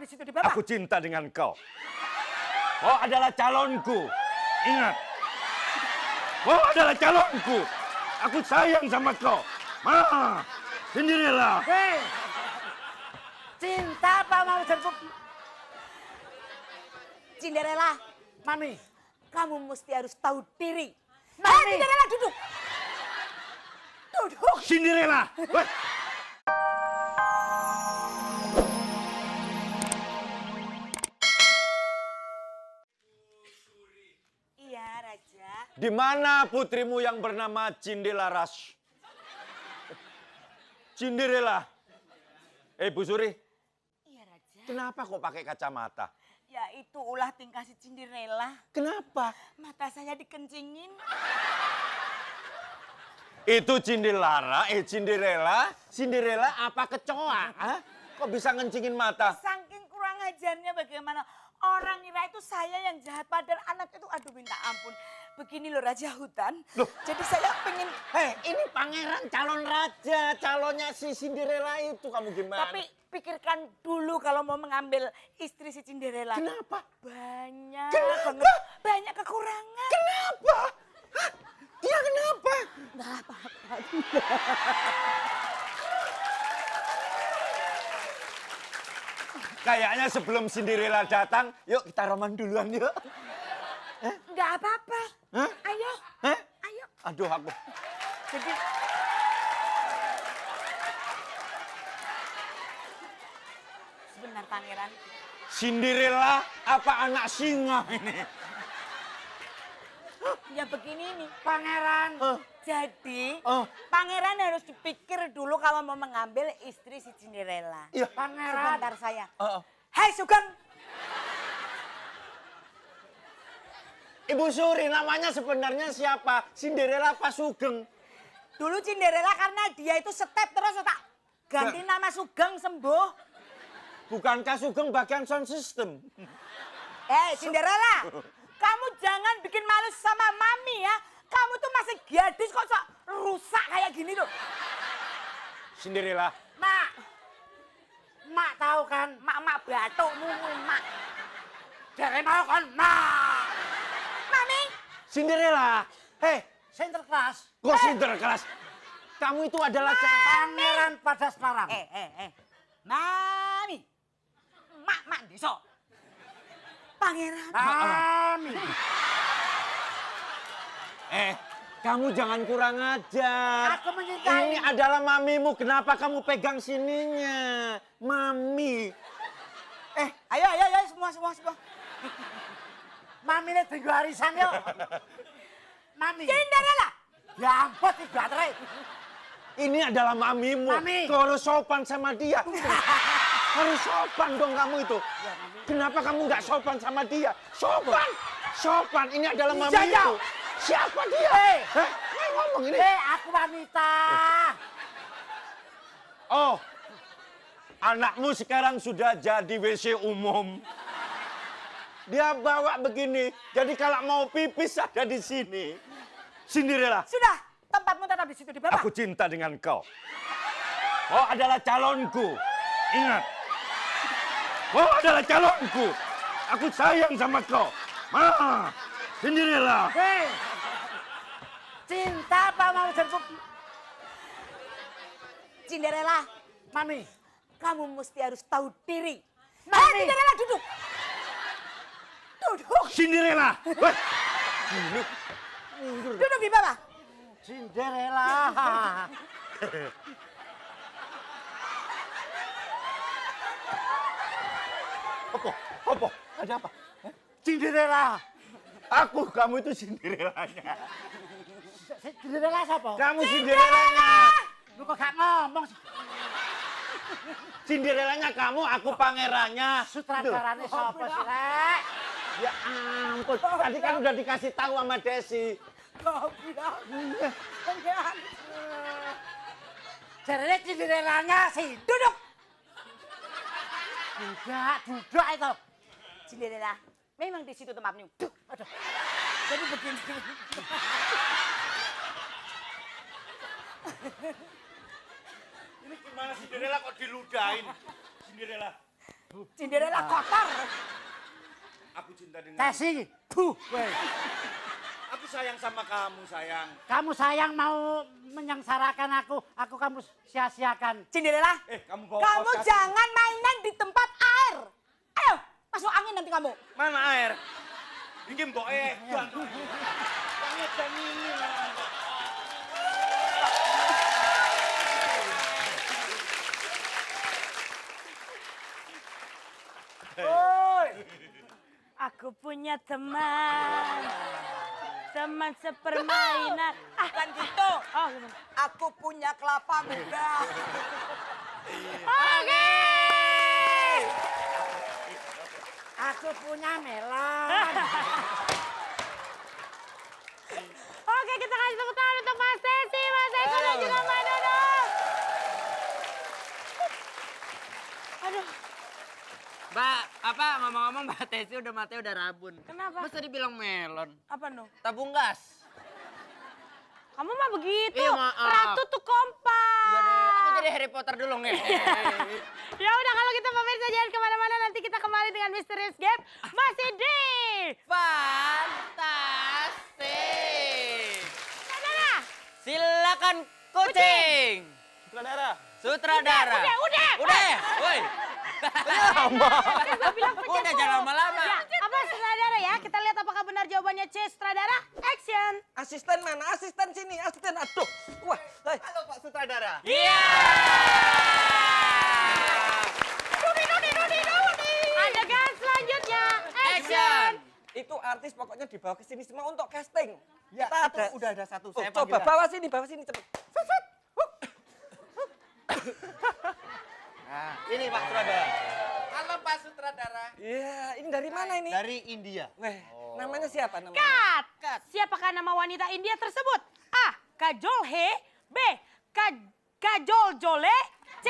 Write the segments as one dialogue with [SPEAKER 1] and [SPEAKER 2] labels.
[SPEAKER 1] di situ di bawah.
[SPEAKER 2] Aku cinta dengan kau. Kau adalah calonku. Ingat. Kau adalah calonku. Aku sayang sama kau. Sendirilah.
[SPEAKER 1] Hei, cinta apa mau jemput? Cinderella,
[SPEAKER 3] Mami.
[SPEAKER 1] kamu mesti harus tahu diri.
[SPEAKER 3] Mami.
[SPEAKER 1] Cinderella duduk. Duduk.
[SPEAKER 2] Cinderella. Weh.
[SPEAKER 1] Iya, Raja.
[SPEAKER 2] Di mana putrimu yang bernama Cindelaras? Cinderella. Bu Suri,
[SPEAKER 1] Iya, Raja.
[SPEAKER 2] kenapa kok pakai kacamata?
[SPEAKER 1] Ya itu ulah tingkah si Cinderella.
[SPEAKER 2] Kenapa?
[SPEAKER 1] Mata saya dikencingin.
[SPEAKER 2] Itu Cinderella, Cinderella apa kecoa? Hah? Kok bisa ngencingin mata?
[SPEAKER 1] Saking kurang ajarnya bagaimana. Orang ngira itu saya yang jahat, padahal anak itu aduh minta ampun. Begini loh Raja Hutan.
[SPEAKER 2] Loh.
[SPEAKER 1] Jadi saya pengen...
[SPEAKER 2] Ini pangeran calon raja, calonnya si Cinderella itu, kamu gimana?
[SPEAKER 1] Tapi pikirkan dulu kalau mau mengambil istri si Cinderella.
[SPEAKER 2] Kenapa?
[SPEAKER 1] Banyak
[SPEAKER 2] Kenapa?
[SPEAKER 1] banget. Banyak kekurangan.
[SPEAKER 2] Kenapa? Hah? Dia kenapa?
[SPEAKER 1] Nggak apa-apa.
[SPEAKER 2] Kayaknya sebelum Cinderella datang, yuk kita roman duluan yuk.
[SPEAKER 1] Nggak apa-apa.
[SPEAKER 2] Hah?
[SPEAKER 1] Ayo.
[SPEAKER 2] Hah?
[SPEAKER 1] Ayo.
[SPEAKER 2] Aduh aku.
[SPEAKER 1] Jadi... Sebentar pangeran.
[SPEAKER 2] Cinderella apa anak singa ini?
[SPEAKER 1] Ya begini nih.
[SPEAKER 3] Pangeran.
[SPEAKER 1] Jadi,
[SPEAKER 2] Oh.
[SPEAKER 1] pangeran harus dipikir dulu kalau mau mengambil istri si Cinderella.
[SPEAKER 2] Iya.
[SPEAKER 3] Pangeran.
[SPEAKER 1] Sebentar saya.
[SPEAKER 2] Oh.
[SPEAKER 1] Hai Sugeng.
[SPEAKER 2] Ibu Suri, namanya sebenarnya siapa? Cinderella apa Sugeng?
[SPEAKER 1] Dulu Cinderella karena dia itu step terus tak ganti nama Sugeng sembuh.
[SPEAKER 2] Bukankah Sugeng bagian sound system?
[SPEAKER 1] Cinderella, kamu jangan bikin malu sama mami ya. Kamu tuh masih gadis kok sok rusak kayak gini loh.
[SPEAKER 2] Cinderella.
[SPEAKER 3] Mak. Mak tahu kan?
[SPEAKER 1] Mak batukmu, mak.
[SPEAKER 3] Dari mau kan? Mak.
[SPEAKER 1] Mami,
[SPEAKER 2] Cinderella.
[SPEAKER 3] Sinterklas.
[SPEAKER 2] Kok Sinterklas? Kamu itu adalah
[SPEAKER 3] Pangeran pada sekarang.
[SPEAKER 1] Mami. Mak diso. Pangeran.
[SPEAKER 3] Mami.
[SPEAKER 2] Kamu jangan kurang ajar.
[SPEAKER 3] Aku mencintai.
[SPEAKER 2] Ini adalah mamimu. Kenapa kamu pegang sininya? Mami.
[SPEAKER 1] Ayo semua.
[SPEAKER 3] Mami ini tunggu arisan yuk. Mami.
[SPEAKER 1] Cinderella.
[SPEAKER 3] Ya ampun, tiga terai.
[SPEAKER 2] Ini adalah mamimu.
[SPEAKER 3] Mami.
[SPEAKER 2] Kau harus sopan sama dia. Harus sopan dong kamu itu. Kenapa kamu nggak sopan sama dia? Sopan. Sopan. Ini adalah
[SPEAKER 3] Iya,
[SPEAKER 2] mamimu. Siapa dia? Ngomong ini.
[SPEAKER 3] Aku wanita.
[SPEAKER 2] Oh. Anakmu sekarang sudah jadi WC umum. Dia bawa begini. Jadi kalau mau pipis ada di sini. Cinderella.
[SPEAKER 1] Sudah, tempatmu tetap di situ di bawah.
[SPEAKER 2] Aku cinta dengan kau. Kau adalah calonku. Ingat. Kau adalah calonku. Aku sayang sama kau. Cinderella.
[SPEAKER 3] Hei. Cinta apa mau jemput?
[SPEAKER 1] Cinderella,
[SPEAKER 3] Mami.
[SPEAKER 1] kamu mesti harus tahu diri.
[SPEAKER 3] Mami.
[SPEAKER 1] Cinderella duduk. Duduk.
[SPEAKER 2] Cinderella. Weh.
[SPEAKER 1] Duduk di bawah.
[SPEAKER 3] Cinderella.
[SPEAKER 2] Apa? Ada apa?
[SPEAKER 3] Cinderella.
[SPEAKER 2] Kamu itu Cinderellanya.
[SPEAKER 3] Cinderella siapa?
[SPEAKER 2] Kamu Cinderellanya.
[SPEAKER 3] Lu kok gak ngomong sih?
[SPEAKER 2] Cinderellanya kamu, aku pangerannya.
[SPEAKER 3] Sutradaranya siapa sih, Rek?
[SPEAKER 2] Ya ampun, tadi kan udah dikasih tahu sama Desi.
[SPEAKER 1] Goblok. Pangeran.
[SPEAKER 3] Jarene Cinderellanya sih.
[SPEAKER 1] Duduk.
[SPEAKER 3] Duduk itu.
[SPEAKER 1] Cinderella, memang di situ tempatmu. Duh, aduh. Jadi begini.
[SPEAKER 2] Ini gimana Cinderella kok diludahin? Cinderella.
[SPEAKER 1] Cinderella kotor.
[SPEAKER 2] Aku cinta dengan
[SPEAKER 3] Kasih. Buh. Weh.
[SPEAKER 2] Aku sayang sama kamu, sayang.
[SPEAKER 3] Kamu sayang mau menyengsarakan aku kamu sia-siakan.
[SPEAKER 1] Cinderella,
[SPEAKER 2] Kamu bawa
[SPEAKER 1] kamu
[SPEAKER 2] kaos kaki.
[SPEAKER 1] jangan mainan di tempat air. Ayo, masuk angin nanti kamu.
[SPEAKER 2] Mana air? Ini mbok Banget jam ini.
[SPEAKER 1] Woi, aku punya teman. Teman sepermainan. Ah, kan gitu. Oh, gimana? Aku punya kelapa muda. Oke.
[SPEAKER 3] Aku punya melon.
[SPEAKER 1] Oke, kita kasih tepuk tangan untuk Mas Tesi, Mas Eko dan juga Mbak Nunung. Aduh,
[SPEAKER 4] Mbak, apa ngomong-ngomong Mbak Tesi udah mati udah rabun.
[SPEAKER 1] kenapa?
[SPEAKER 4] Masa dibilang melon?
[SPEAKER 1] Apa no?
[SPEAKER 4] Tabung gas.
[SPEAKER 1] Kamu mah begitu.
[SPEAKER 4] Iya, maaf.
[SPEAKER 1] Ratu tuh kompak.
[SPEAKER 4] Iya deh, aku jadi Harry Potter dulu nge.
[SPEAKER 1] Ya udah kalau kita pemirsa jangan kemana-mana, nanti kita kembali dengan Misterius Game masih di
[SPEAKER 4] Fantastik.
[SPEAKER 1] Saudara.
[SPEAKER 4] Silakan kucing.
[SPEAKER 2] Sutradara.
[SPEAKER 4] Sutradara.
[SPEAKER 1] Udah.
[SPEAKER 4] Udah, woi.
[SPEAKER 1] Gua bilang pencet
[SPEAKER 4] Udah jangan lama-lama.
[SPEAKER 1] Ya, apa sutradara ya? Kita lihat apakah benar jawabannya C. Sutradara. Action.
[SPEAKER 5] Asisten mana? Asisten sini, asisten. Aduh. Wah, hai.
[SPEAKER 2] Halo Pak Sutradara.
[SPEAKER 4] Iya.
[SPEAKER 1] Adegan selanjutnya.
[SPEAKER 4] Action.
[SPEAKER 5] Itu artis pokoknya dibawa ke sini semua untuk casting.
[SPEAKER 2] Ya,
[SPEAKER 5] Kita ada.
[SPEAKER 2] udah ada satu.
[SPEAKER 5] Oh,
[SPEAKER 2] Saya
[SPEAKER 5] coba
[SPEAKER 2] panggil.
[SPEAKER 5] bawa sini cepet.
[SPEAKER 2] Nah, ini Pak Sutradara.
[SPEAKER 4] Halo Pak Sutradara.
[SPEAKER 5] Iya, ini dari mana ini?
[SPEAKER 2] Dari India.
[SPEAKER 5] Weh, namanya siapa namanya?
[SPEAKER 1] Cut. Siapakah nama wanita India tersebut? A. Kajol He. B. Kajol Jole. C.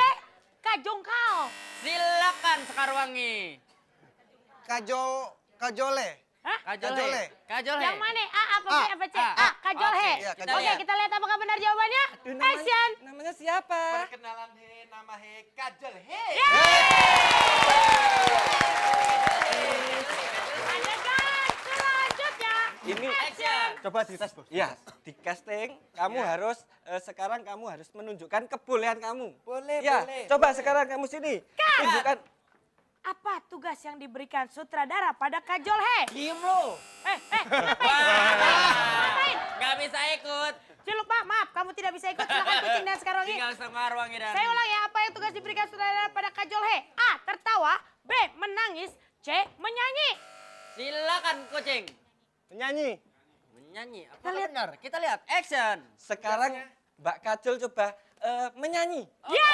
[SPEAKER 1] Kajongkal.
[SPEAKER 4] Silakan Sekarwangi.
[SPEAKER 6] Kajole.
[SPEAKER 1] Hah?
[SPEAKER 4] Kajole. Kajole.
[SPEAKER 1] Yang mana? A apa B apa C?
[SPEAKER 4] A.
[SPEAKER 1] A. Kajol He.
[SPEAKER 6] Iya,
[SPEAKER 4] kita
[SPEAKER 1] Oke,
[SPEAKER 4] lihat.
[SPEAKER 1] kita lihat apakah benar jawabannya.
[SPEAKER 5] Aduh,
[SPEAKER 1] Action.
[SPEAKER 5] namanya siapa?
[SPEAKER 6] Perkenalan nama Kajol.
[SPEAKER 1] Adegan selanjutnya.
[SPEAKER 5] Ini
[SPEAKER 4] Action.
[SPEAKER 2] Coba dites, Bos.
[SPEAKER 5] ya, di casting kamu harus sekarang kamu harus menunjukkan kebolehan kamu.
[SPEAKER 6] Boleh,
[SPEAKER 5] ya,
[SPEAKER 6] boleh.
[SPEAKER 5] coba sekarang kamu sini. Tunjukkan.
[SPEAKER 1] Apa tugas yang diberikan sutradara pada Kajol He?
[SPEAKER 4] Diem lo.
[SPEAKER 1] Ngapain?
[SPEAKER 4] Gak bisa ikut.
[SPEAKER 1] Ciluk, maaf, kamu tidak bisa ikut. Silakan kucing dan Sekarwangi.
[SPEAKER 4] Tinggal Sekarwangi dan...
[SPEAKER 1] Saya ulang ya, apa yang tugas diberikan sutradara pada Kajol He? A. Tertawa. B. Menangis. C. Menyanyi.
[SPEAKER 4] Silakan kucing.
[SPEAKER 2] Penyanyi.
[SPEAKER 4] Menyanyi. Apa benar? Kita lihat. Action.
[SPEAKER 5] Sekarang Mbak Kajol coba menyanyi.
[SPEAKER 4] Iya.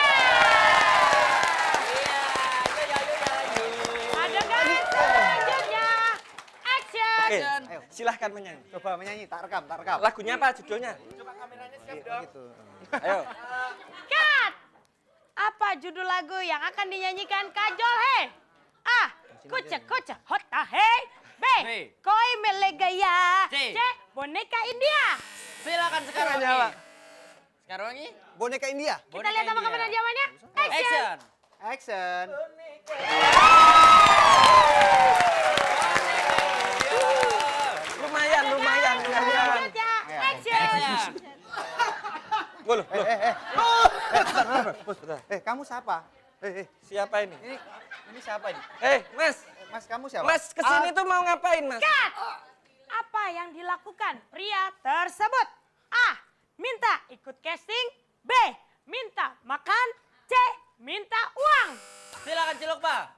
[SPEAKER 1] Adegan selanjutnya. Action.
[SPEAKER 5] Oke,
[SPEAKER 4] Action.
[SPEAKER 5] silahkan menyanyi.
[SPEAKER 2] Coba menyanyi, tak rekam.
[SPEAKER 5] Lagunya apa judulnya?
[SPEAKER 2] Gitu.
[SPEAKER 5] Ayo.
[SPEAKER 1] Cut. Apa judul lagu yang akan dinyanyikan Kajol He? A. Kucek hota he. B.
[SPEAKER 4] B.
[SPEAKER 1] Koi melegaya.
[SPEAKER 4] C.
[SPEAKER 1] C. Boneka India.
[SPEAKER 4] Silakan Sekarwangi.
[SPEAKER 5] Nyala.
[SPEAKER 4] Sekarwangi.
[SPEAKER 6] Boneka India.
[SPEAKER 1] Kita lihat apakah benar jawabannya. Action.
[SPEAKER 4] Action.
[SPEAKER 2] Action.
[SPEAKER 5] Lumayan.
[SPEAKER 1] Selanjutnya. Action.
[SPEAKER 4] Action.
[SPEAKER 5] Loh.
[SPEAKER 6] Kamu siapa?
[SPEAKER 5] Siapa ini?
[SPEAKER 6] Ini siapa ini?
[SPEAKER 5] Mas.
[SPEAKER 6] Mas, kamu siapa?
[SPEAKER 5] Mas kesini tuh mau ngapain, Mas?
[SPEAKER 1] Cut. Apa yang dilakukan pria tersebut? A. Minta ikut casting. B. Minta makan. C. Minta uang.
[SPEAKER 4] Silakan Ciluk, Pak.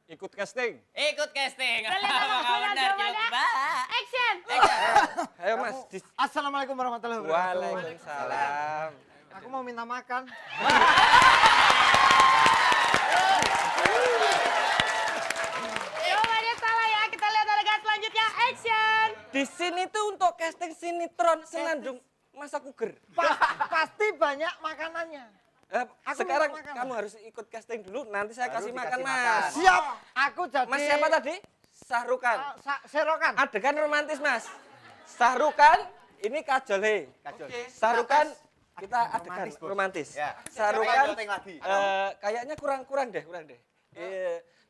[SPEAKER 2] Ikut casting.
[SPEAKER 4] Ikut casting.
[SPEAKER 1] Kita lihat apakah benar jawabannya. Action.
[SPEAKER 4] Action.
[SPEAKER 5] Ayo, Mas.
[SPEAKER 6] Assalamualaikum warahmatullahi wabarakatuh.
[SPEAKER 5] Waalaikumsalam.
[SPEAKER 6] Aku mau minta makan.
[SPEAKER 1] Jawabannya salah ya. Kita lihat adegan selanjutnya. Action.
[SPEAKER 5] Di sini tuh untuk casting sinetron Senandung Masa Kuger.
[SPEAKER 6] Pasti banyak makanannya. Aku
[SPEAKER 5] Sekarang
[SPEAKER 6] minta makan.
[SPEAKER 5] kamu harus ikut casting dulu, nanti saya
[SPEAKER 2] Baru
[SPEAKER 5] kasih
[SPEAKER 2] dikasih
[SPEAKER 5] makan,
[SPEAKER 2] makan.
[SPEAKER 5] Mas.
[SPEAKER 6] Siap. Aku jadi.
[SPEAKER 5] Mas siapa tadi? Sahrukan.
[SPEAKER 6] Serokan.
[SPEAKER 5] Adegan romantis, Mas. Sahrukan, ini Kajol He.
[SPEAKER 2] Kajol.
[SPEAKER 5] Sahrukan, kita adegan
[SPEAKER 2] Bos.
[SPEAKER 5] romantis.
[SPEAKER 2] Ya.
[SPEAKER 5] Sahrukan,
[SPEAKER 2] Syuting lagi.
[SPEAKER 5] kayaknya kurang deh.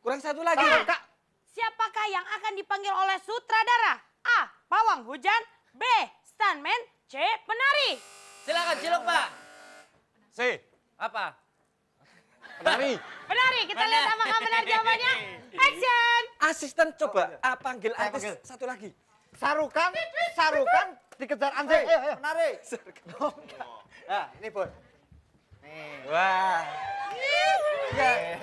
[SPEAKER 5] Kurang satu lagi.
[SPEAKER 1] Kak, siapakah yang akan dipanggil oleh sutradara? A. Pawang hujan. B. Stuntman. C. Penari.
[SPEAKER 4] Silakan cilok, Pak.
[SPEAKER 2] C.
[SPEAKER 4] Apa?
[SPEAKER 2] Penari.
[SPEAKER 1] Penari, kita lihat apakah benar jawabannya. Action.
[SPEAKER 5] Asisten coba panggil artis satu lagi.
[SPEAKER 6] Sarukan dikejar anjing. Ayo. Penari. Nah, ini Bun.
[SPEAKER 5] Wah. Ya.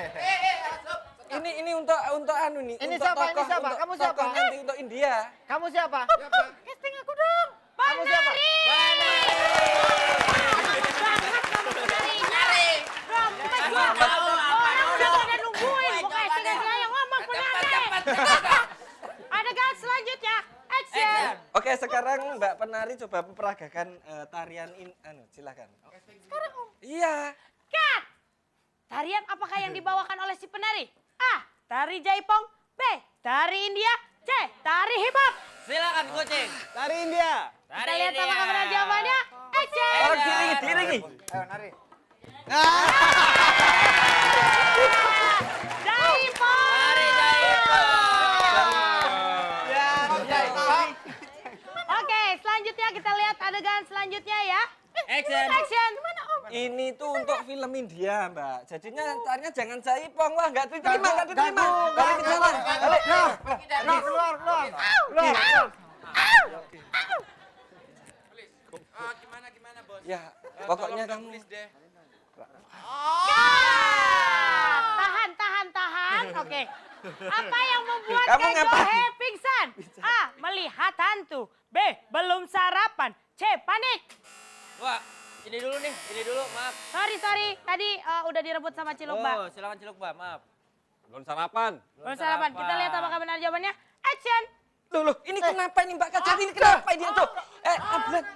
[SPEAKER 5] Ini untuk anu nih.
[SPEAKER 6] Ini
[SPEAKER 5] untuk
[SPEAKER 6] siapa? Ini
[SPEAKER 5] tokoh,
[SPEAKER 6] siapa?
[SPEAKER 5] untuk
[SPEAKER 6] Kamu siapa?
[SPEAKER 5] tokoh nanti untuk India.
[SPEAKER 6] Kamu siapa?
[SPEAKER 1] Casting aku dong.
[SPEAKER 6] Kamu siapa?
[SPEAKER 1] Penari. Orang udah pada nungguin. Mau casting aja yang ngomong penari. Adegan selanjutnya. Action.
[SPEAKER 5] Oke, sekarang Mbak Penari coba memperagakan tarian silakan.
[SPEAKER 1] Sekarang Om.
[SPEAKER 5] Iya.
[SPEAKER 1] Cut. Tarian apakah yang dibawakan oleh si penari? A. Tari Jaipong. B. Tari India. C. Tari hip hop.
[SPEAKER 4] Silakan kucing.
[SPEAKER 2] Dari India.
[SPEAKER 1] Kita lihat apakah benar jawabannya. Action.
[SPEAKER 5] Oh, diringi.
[SPEAKER 6] Ayo, nari.
[SPEAKER 1] Jaipong.
[SPEAKER 4] Tari Jaipong.
[SPEAKER 1] Oke, selanjutnya kita lihat adegan selanjutnya ya.
[SPEAKER 4] Action.
[SPEAKER 1] Action. Gimana Om?
[SPEAKER 5] Ini tuh untuk film India, Mbak. Jadinya tarinya jangan Jaipong. Wah, nggak diterima. Balik ke sana. Balik.
[SPEAKER 6] Keluar.
[SPEAKER 4] Gimana, Bos?
[SPEAKER 5] Ya, pokoknya kamu.
[SPEAKER 1] Tahan. Oke. Apa yang membuat
[SPEAKER 5] Kamu
[SPEAKER 1] Kak
[SPEAKER 5] ngapain?
[SPEAKER 1] Johe pingsan? A. Melihat hantu. B. Belum sarapan. C. Panik.
[SPEAKER 4] Wah, ini dulu, maaf.
[SPEAKER 1] Sorry. Tadi udah direbut sama Ciluk, Mbak.
[SPEAKER 4] Oh, silakan cilok, Mbak, maaf.
[SPEAKER 2] Belum sarapan.
[SPEAKER 1] Belum sarapan. Kita lihat apakah benar jawabannya. Action.
[SPEAKER 5] Loh, ini kenapa ini Mbak Kajati? Ini kenapa ini tuh? Ablet.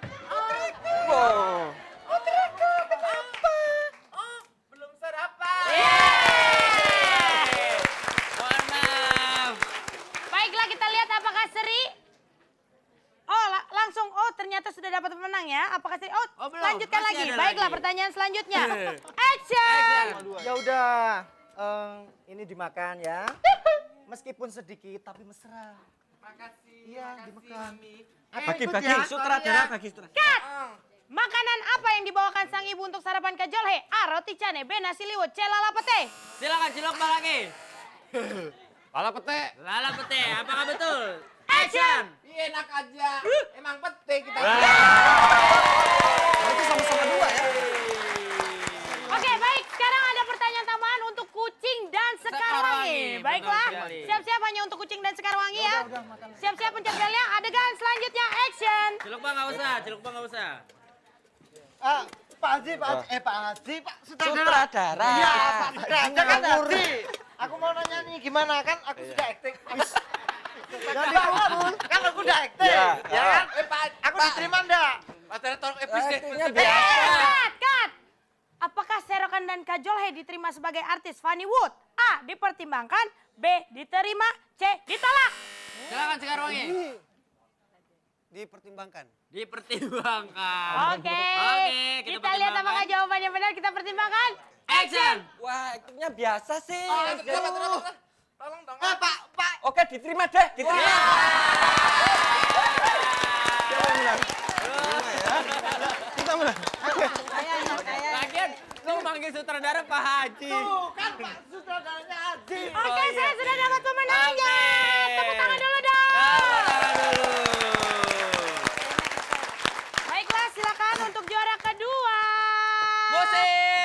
[SPEAKER 5] Wow.
[SPEAKER 4] Mohon maaf.
[SPEAKER 1] Baiklah, kita lihat apakah Seri. Oh, langsung. Oh, ternyata sudah dapat pemenang ya. Apakah Seri? Oh,
[SPEAKER 4] Oh, belum.
[SPEAKER 1] lanjutkan
[SPEAKER 4] Masih
[SPEAKER 1] lagi.
[SPEAKER 4] ada
[SPEAKER 1] Baiklah,
[SPEAKER 4] lagi.
[SPEAKER 1] pertanyaan selanjutnya. Action.
[SPEAKER 6] Ya udah, ini dimakan ya. Meskipun sedikit tapi mesra. Makasih. Iya, dimakan.
[SPEAKER 5] Bagi sutradara, bagi sutradara.
[SPEAKER 1] Cut. Makanan apa yang dibawakan sang ibu untuk sarapan Kak Jolhe? A. Roti cane. B. Nasi liwet. C. Lala pete.
[SPEAKER 4] Silakan cilok, Mbak lagi.
[SPEAKER 2] Lala pete.
[SPEAKER 4] Lala pete, apakah betul?
[SPEAKER 1] Action.
[SPEAKER 6] Enak aja. Emang pete kita.
[SPEAKER 5] Itu sama-sama dua ya.
[SPEAKER 1] Oke, baik. Sekarang ada pertanyaan tambahan untuk kucing dan sekarwangi.
[SPEAKER 4] Sekarwangi,
[SPEAKER 1] Baiklah.
[SPEAKER 4] betul sekali.
[SPEAKER 1] Siap-siap hanya untuk kucing dan sekarwangi ya. Siap-siap pencapresannya. Adegan selanjutnya. Action.
[SPEAKER 4] Cilok, Bang, nggak usah.
[SPEAKER 6] Pak Haji, Pak
[SPEAKER 5] Sutradara.
[SPEAKER 6] Iya, Pak Sutradara kan Haji. Aku mau nanya nih gimana kan aku sudah akting. Jadi kan aku udah akting.
[SPEAKER 5] Iya.
[SPEAKER 6] Ya kan? Aku diterima enggak?
[SPEAKER 5] Artinya biasa.
[SPEAKER 1] Cut. Apakah Serokan dan Kak Jolhe diterima sebagai artis Funny Wood? A. Dipertimbangkan. B. Diterima. C. Ditolak.
[SPEAKER 4] Silakan Sekarwangi.
[SPEAKER 6] Dipertimbangkan.
[SPEAKER 4] Dipertimbangkan.
[SPEAKER 1] Oke.
[SPEAKER 4] Kita
[SPEAKER 1] Kita lihat
[SPEAKER 4] pertimbangkan.
[SPEAKER 1] apakah jawabannya benar. Kita pertimbangkan.
[SPEAKER 4] Action.
[SPEAKER 5] Wah, aktingnya biasa sih.
[SPEAKER 6] Tolong dong. Pak.
[SPEAKER 5] Oke, diterima deh, diterima.
[SPEAKER 2] Kita menang.
[SPEAKER 4] Lagian, lu manggil sutradara Pak Haji.
[SPEAKER 6] Kan Pak sutradaranya Haji.
[SPEAKER 1] Oke, saya sudah dapat pemenangnya.
[SPEAKER 4] Oke.
[SPEAKER 1] Tepuk tangan dulu dong.
[SPEAKER 4] Tangan dulu.
[SPEAKER 1] Baiklah, silakan untuk juara kedua.
[SPEAKER 4] Musik.